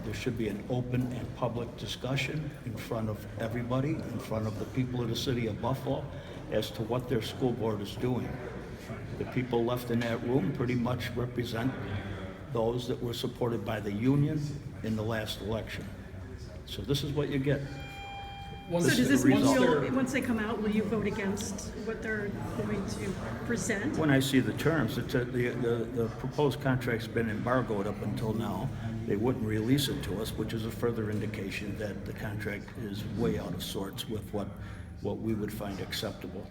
there should be an open and public discussion in front of everybody, in front of the people of the city of Buffalo, as to what their school board is doing. The people left in that room pretty much represent those that were supported by the union in the last election. So this is what you get. So does this mean once they come out, will you vote against what they're going to present? When I see the terms, the proposed contract's been embargoed up until now. They wouldn't release it to us, which is a further indication that the contract is way out of sorts with what we would find acceptable.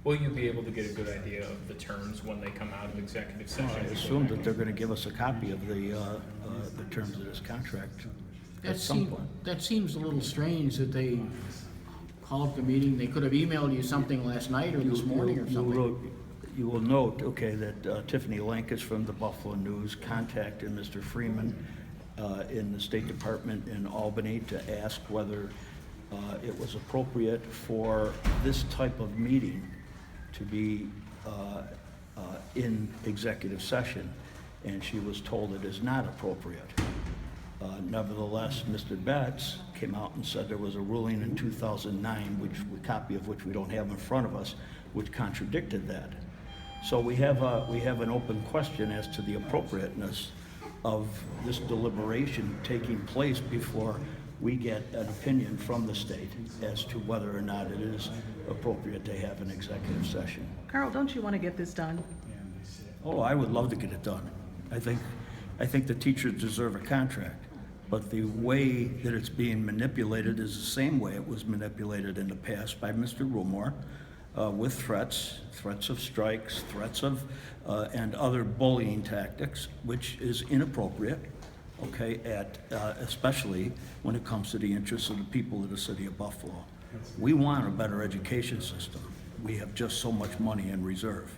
Will you be able to get a good idea of the terms when they come out of executive session? I assume that they're going to give us a copy of the terms of this contract at some point. That seems a little strange that they call up the meeting. They could have emailed you something last night or this morning or something. You will note, okay, that Tiffany Lankus from the Buffalo News contacted Mr. Freeman in the State Department in Albany to ask whether it was appropriate for this type of meeting to be in executive session, and she was told it is not appropriate. Nevertheless, Mr. Betts came out and said there was a ruling in 2009, a copy of which we don't have in front of us, which contradicted that. So we have an open question as to the appropriateness of this deliberation taking place before we get an opinion from the state as to whether or not it is appropriate to have an executive session. Carl, don't you want to get this done? Oh, I would love to get it done. I think the teachers deserve a contract, but the way that it's being manipulated is the same way it was manipulated in the past by Mr. Rumor, with threats of strikes, threats of, and other bullying tactics, which is inappropriate, okay, especially when it comes to the interests of the people of the city of Buffalo. We want a better education system. We have just so much money in reserve.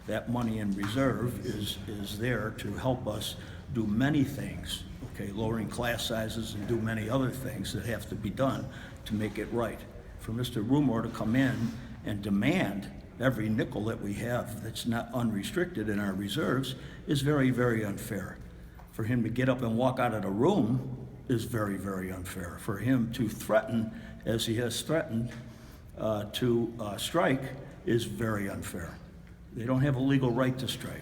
That money in reserve is there to help us do many things, okay, lowering class sizes and do many other things that have to be done to make it right. For Mr. Rumor to come in and demand every nickel that we have that's not unrestricted in our reserves is very, very unfair. For him to get up and walk out of the room is very, very unfair. For him to threaten, as he has threatened, to strike is very unfair. They don't have a legal right to strike.